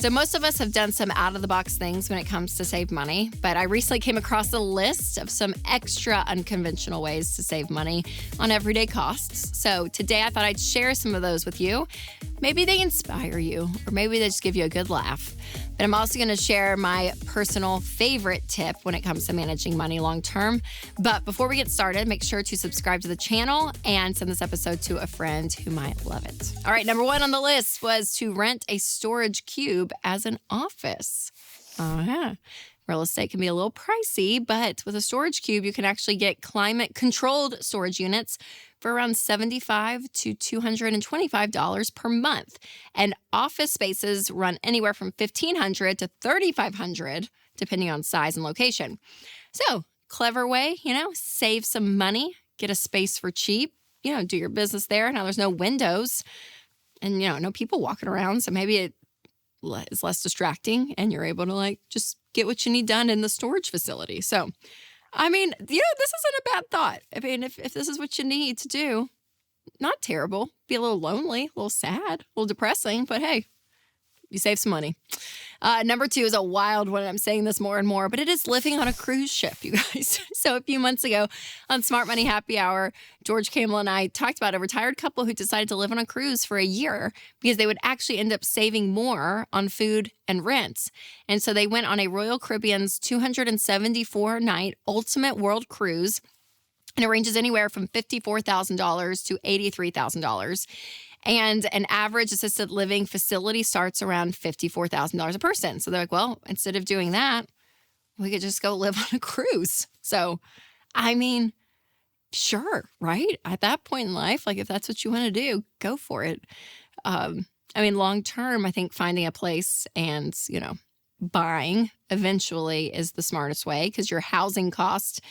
So most of us have done some out-of-the-box things when it comes to save money, but I recently came across a list of some extra unconventional ways to save money on everyday costs. So today I thought I'd share some of those with you. Maybe they inspire you, or maybe they just give you a good laugh. But I'm also going to share my personal favorite tip when it comes to managing money long term. But before we get started, make sure to subscribe to the channel and send this episode to a friend who might love it. All right, number 1 on the list was to rent a storage cube as an office. Real estate can be a little pricey, but with a storage cube, you can actually get climate-controlled storage units for around $75 to $225 per month. And office spaces run anywhere from $1,500 to $3,500, depending on size and location. So, clever way, save some money, get a space for cheap, do your business there. Now, there's no windows and, no people walking around, so maybe it is less distracting and you're able to just get what you need done in the storage facility. So, this isn't a bad thought. If this is what you need to do, not terrible. Be a little lonely, a little sad, a little depressing, but hey, you save some money. Number 2 is a wild one. I'm saying this more and more, but it is living on a cruise ship, you guys. So a few months ago on Smart Money Happy Hour, George Campbell and I talked about a retired couple who decided to live on a cruise for a year because they would actually end up saving more on food and rent. And so they went on a Royal Caribbean's 274-night Ultimate World Cruise, and it ranges anywhere from $54,000 to $83,000. And an average assisted living facility starts around $54,000 a person. So they're like, well, instead of doing that, we could just go live on a cruise. So, sure, right? At that point in life, if that's what you want to do, go for it. Long term, I think finding a place and, buying eventually is the smartest way because your housing cost,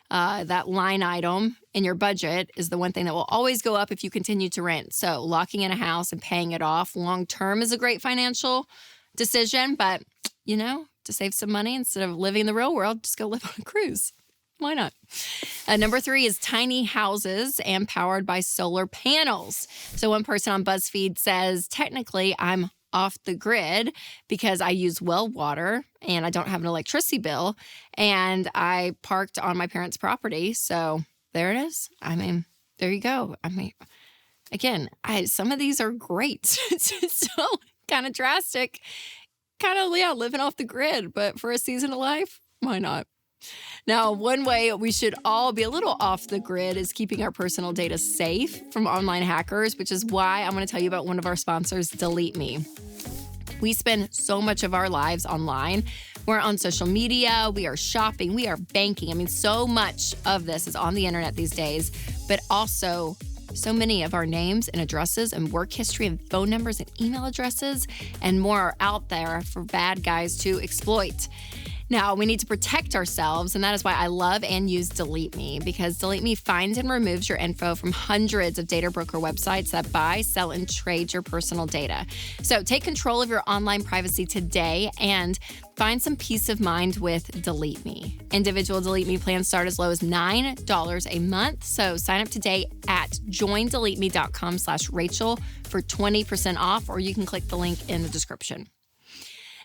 that line item in your budget is the one thing that will always go up if you continue to rent. So locking in a house and paying it off long term is a great financial decision. But, to save some money instead of living in the real world, just go live on a cruise. Why not? Number 3 is tiny houses and powered by solar panels. So one person on BuzzFeed says, technically, I'm off the grid because I use well water and I don't have an electricity bill and I parked on my parents' property. So there it is. There you go. Again, some of these are great. So kind of drastic, living off the grid, but for a season of life, why not? Now, one way we should all be a little off the grid is keeping our personal data safe from online hackers, which is why I'm going to tell you about one of our sponsors, Delete Me. We spend so much of our lives online. We're on social media, we are shopping, we are banking. So much of this is on the internet these days, but also so many of our names and addresses and work history and phone numbers and email addresses and more are out there for bad guys to exploit. Now, we need to protect ourselves, and that is why I love and use Delete Me, because Delete Me finds and removes your info from hundreds of data broker websites that buy, sell, and trade your personal data. So take control of your online privacy today and find some peace of mind with Delete Me. Individual Delete Me plans start as low as $9 a month. So sign up today at joindeleteme.com/Rachel for 20% off, or you can click the link in the description.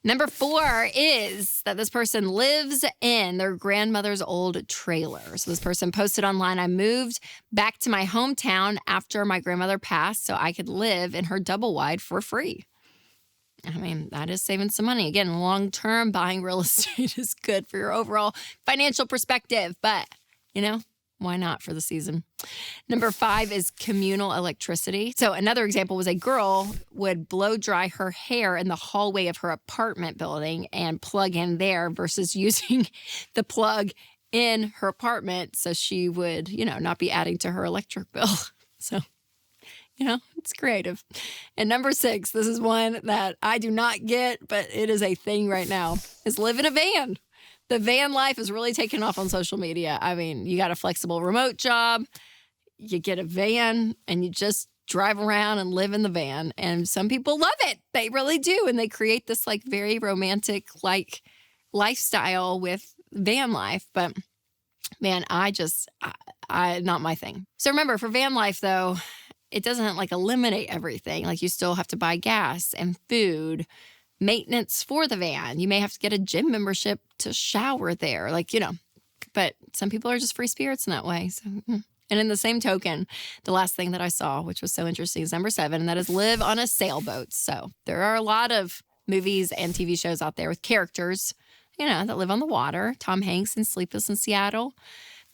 Number 4 is that this person lives in their grandmother's old trailer. So this person posted online, I moved back to my hometown after my grandmother passed so I could live in her double wide for free. That is saving some money. Again, long-term buying real estate is good for your overall financial perspective, but, why not for the season? Number 5 is communal electricity. So another example was a girl would blow dry her hair in the hallway of her apartment building and plug in there versus using the plug in her apartment so she would, not be adding to her electric bill. So, it's creative. And number 6, this is one that I do not get, but it is a thing right now, is live in a van. The van life is really taking off on social media. You got a flexible remote job, you get a van, and you just drive around and live in the van. And some people love it. They really do. And they create this very romantic lifestyle with van life. But man, I not my thing. So remember, for van life though, it doesn't eliminate everything. You still have to buy gas and food, maintenance for the van. You may have to get a gym membership to shower there, but some people are just free spirits in that way. So, and in the same token, the last thing that I saw, which was so interesting, is number 7, and that is live on a sailboat. So there are a lot of movies and TV shows out there with characters, that live on the water. Tom Hanks in Sleepless in Seattle,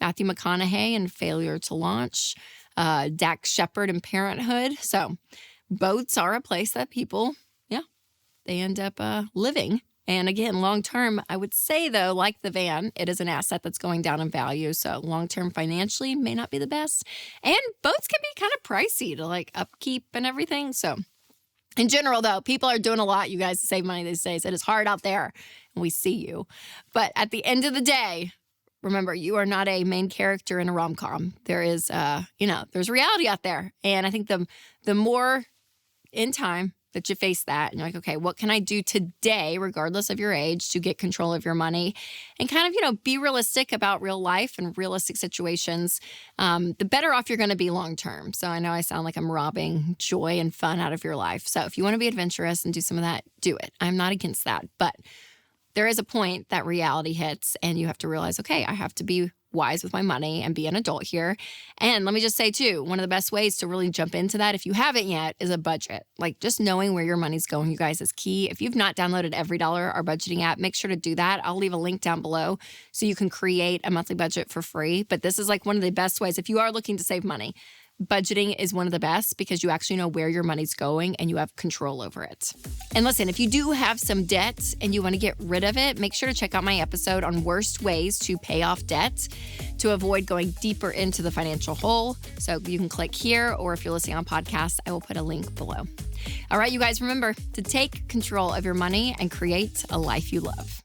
Matthew McConaughey in Failure to Launch, Dax Shepard in Parenthood. So boats are a place that people, they end up living. And again, long-term, I would say, though, like the van, it is an asset that's going down in value. So long-term financially may not be the best. And boats can be kind of pricey to upkeep and everything. So in general, though, people are doing a lot, you guys, to save money these days. It is hard out there, and we see you. But at the end of the day, remember, you are not a main character in a rom-com. There is, there's reality out there. And I think the more in time that you face that and you're like, okay, what can I do today, regardless of your age, to get control of your money and kind of, be realistic about real life and realistic situations, the better off you're going to be long-term. So I know I sound like I'm robbing joy and fun out of your life. So if you want to be adventurous and do some of that, do it. I'm not against that. But there is a point that reality hits and you have to realize, okay, I have to be wise with my money and be an adult here. And let me just say too, one of the best ways to really jump into that, if you haven't yet, is a budget. Just knowing where your money's going, you guys, is key. If you've not downloaded Every Dollar, our budgeting app, make sure to do that. I'll leave a link down below so you can create a monthly budget for free. But this is one of the best ways if you are looking to save money. Budgeting is one of the best because you actually know where your money's going and you have control over it. And listen, if you do have some debt and you want to get rid of it, make sure to check out my episode on worst ways to pay off debt to avoid going deeper into the financial hole. So you can click here, or if you're listening on podcast, I will put a link below. All right, you guys, remember to take control of your money and create a life you love.